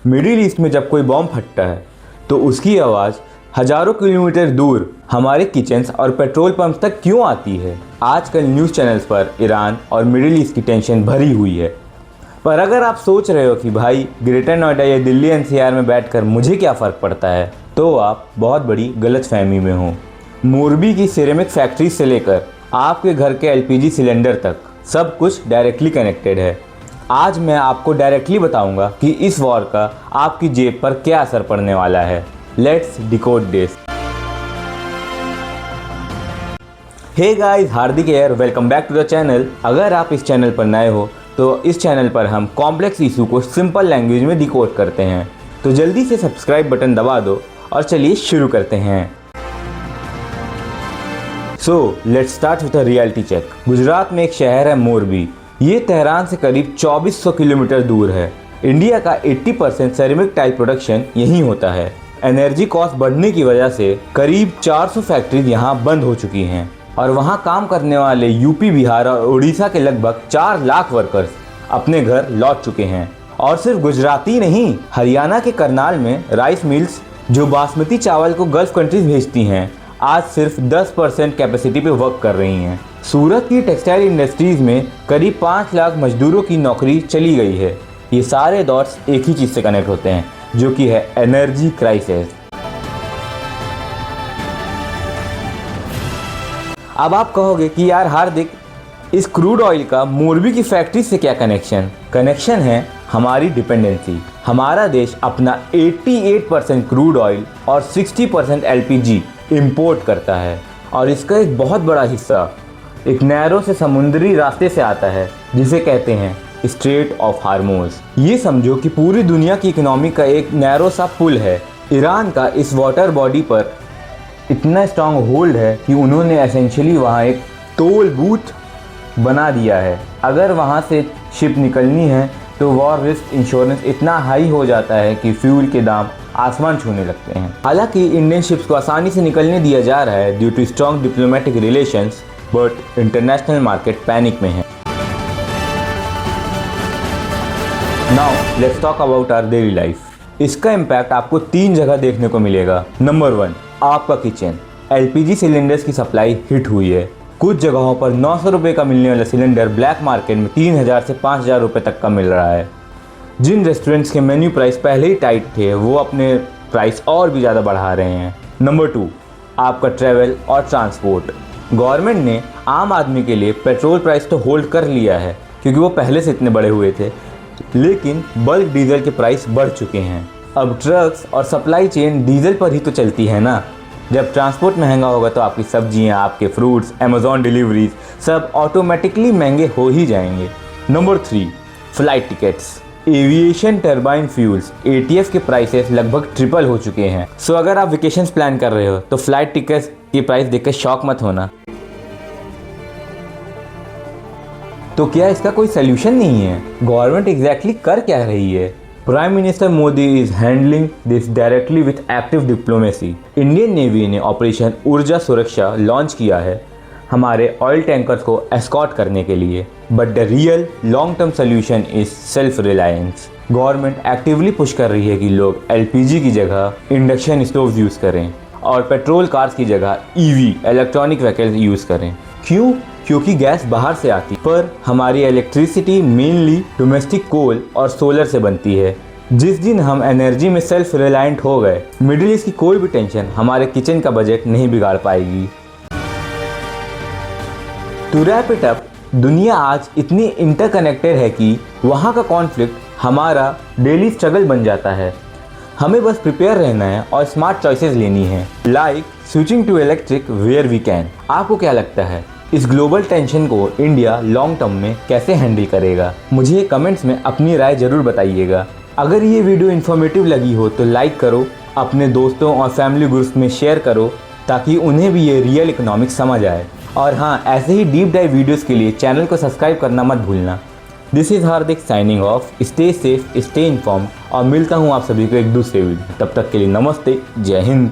Middle east में जब कोई बॉम्ब फटता है तो उसकी आवाज़ हजारों किलोमीटर दूर हमारे किचन्स और पेट्रोल पंप तक क्यों आती है। आजकल न्यूज़ चैनल्स पर ईरान और मिडिल ईस्ट की टेंशन भरी हुई है। पर अगर आप सोच रहे हो कि भाई ग्रेटर नोएडा या दिल्ली एनसीआर में बैठकर मुझे क्या फ़र्क पड़ता है, तो आप बहुत बड़ी गलतफहमी में हो। मोरबी की सिरेमिक फैक्ट्री से लेकर आपके घर के एलपीजी सिलेंडर तक सब कुछ डायरेक्टली कनेक्टेड है। आज मैं आपको डायरेक्टली बताऊंगा कि इस वॉर का आपकी जेब पर क्या असर पड़ने वाला है। Let's decode this. Hey guys, Hardik here, welcome back to the channel. अगर आप इस चैनल पर नए हो तो इस चैनल पर हम कॉम्प्लेक्स इशू को सिंपल लैंग्वेज में डिकोड करते हैं। तो जल्दी से सब्सक्राइब बटन दबा दो और चलिए शुरू करते हैं। So let's start with a reality check. Gujarat में एक शहर है मोरबी। ये तेहरान से करीब 2400 किलोमीटर दूर है। इंडिया का 80% सेरेमिक टाइल प्रोडक्शन यहीं होता है। एनर्जी कॉस्ट बढ़ने की वजह से करीब 400 फैक्ट्रीज यहाँ बंद हो चुकी हैं और वहाँ काम करने वाले यूपी, बिहार और उड़ीसा के लगभग 4 लाख वर्कर्स अपने घर लौट चुके हैं। और सिर्फ गुजराती नहीं, हरियाणा के करनाल में राइस मिल्स जो बासमती चावल को गल्फ कंट्रीज भेजती हैं, आज सिर्फ 10% कैपेसिटी पे वर्क कर रही हैं। सूरत की टेक्सटाइल इंडस्ट्रीज में करीब 5 लाख मजदूरों की नौकरी चली गई है। ये सारे डॉट्स एक ही चीज़ से कनेक्ट होते हैं, जो कि है एनर्जी क्राइसिस। अब आप कहोगे कि यार हार्दिक, इस क्रूड ऑयल का मोरबी की फैक्ट्री से क्या कनेक्शन है हमारी डिपेंडेंसी। हमारा देश अपना 88% क्रूड ऑयल और 60% एलपीजी इंपोर्ट करता है और इसका एक बहुत बड़ा हिस्सा एक नैरो से समुद्री रास्ते से आता है, जिसे कहते हैं स्ट्रेट ऑफ हार्मोज। ये समझो कि पूरी दुनिया की इकोनॉमी का एक नैरो सा पुल है। ईरान का इस वाटर बॉडी पर इतना स्ट्रॉन्ग होल्ड है कि उन्होंने एसेंशियली वहाँ एक टोल बूथ बना दिया है। अगर वहाँ से शिप निकलनी है तो वॉर रिस्क इंश्योरेंस इतना हाई हो जाता है कि फ्यूल के दाम आसमान छूने लगते हैं। हालांकि इंडियन शिप्स को आसानी से निकलने दिया जा रहा है due to strong diplomatic relations, but international market panic में है। Now let's talk about our daily life. इसका इम्पैक्ट आपको 3 जगह देखने को मिलेगा। नंबर 1, आपका किचन। एलपीजी सिलेंडर्स की सप्लाई हिट हुई है। कुछ जगहों पर 900 रुपये का मिलने वाला सिलेंडर ब्लैक मार्केट में 3000 से 5000 रुपये तक का मिल रहा है। जिन रेस्टोरेंट्स के मेन्यू प्राइस पहले ही टाइट थे, वो अपने प्राइस और भी ज़्यादा बढ़ा रहे हैं। नंबर 2, आपका ट्रैवल और ट्रांसपोर्ट। गवर्नमेंट ने आम आदमी के लिए पेट्रोल प्राइस तो होल्ड कर लिया है क्योंकि वो पहले से इतने बड़े हुए थे, लेकिन बल्क डीजल के प्राइस बढ़ चुके हैं। अब ट्रक्स और सप्लाई चेन डीजल पर ही तो चलती है ना। जब ट्रांसपोर्ट महंगा होगा तो आपकी सब्जियां, आपके फ्रूट्स, अमेज़ॉन डिलीवरीज सब ऑटोमेटिकली महंगे हो ही जाएंगे। Number 3, flight tickets. Aviation turbine fuels ATF के प्राइसेस लगभग ट्रिपल हो चुके हैं। सो अगर आप वेकेशंस प्लान कर रहे हो तो फ्लाइट टिकट्स की प्राइस देखकर शॉक मत होना। तो क्या इसका कोई सोल्यूशन नहीं है? गवर्नमेंट एग्जैक्टली कर क्या रही है? Prime minister Modi is handling this directly with active diplomacy. Indian navy ने ऑपरेशन ऊर्जा सुरक्षा लॉन्च किया है हमारे ऑयल टैंकर्स को एस्कॉर्ट करने के लिए। But the real long term solution is self reliance. Government actively push कर रही है कि लोग एलपीजी की जगह इंडक्शन स्टोव यूज़ करें और पेट्रोल कार्स की जगह EV इलेक्ट्रॉनिक व्हीकल्स यूज़ करें। क्यों? क्योंकि गैस बाहर से आती, पर हमारी इलेक्ट्रिसिटी मेनली डोमेस्टिक कोल और सोलर से बनती है। जिस दिन हम एनर्जी में सेल्फ रिलायंट हो गए, मिडिल ईस्ट की कोई भी टेंशन हमारे किचन का बजट नहीं बिगाड़ पाएगी। टू रैप इट अप, दुनिया आज इतनी इंटरकनेक्टेड है कि वहाँ का कॉन्फ्लिक्ट हमारा डेली स्ट्रगल बन जाता है। हमें बस प्रिपेयर रहना है और स्मार्ट चॉइसेस लेनी है, like switching to electric where we can. आपको क्या लगता है इस ग्लोबल टेंशन को इंडिया लॉन्ग टर्म में कैसे हैंडल करेगा? मुझे कमेंट्स में अपनी राय ज़रूर बताइएगा। अगर ये वीडियो इन्फॉर्मेटिव लगी हो तो लाइक करो, अपने दोस्तों और फैमिली ग्रुप्स में शेयर करो ताकि उन्हें भी ये रियल इकोनॉमिक्स समझ आए। और हाँ, ऐसे ही डीप डाइव वीडियोज़ के लिए चैनल को सब्सक्राइब करना मत भूलना। This is Hardik signing off. Stay safe, stay informed और मिलता हूँ आप सभी को एक दूसरे वीडियो। तब तक के लिए नमस्ते, जय हिंद।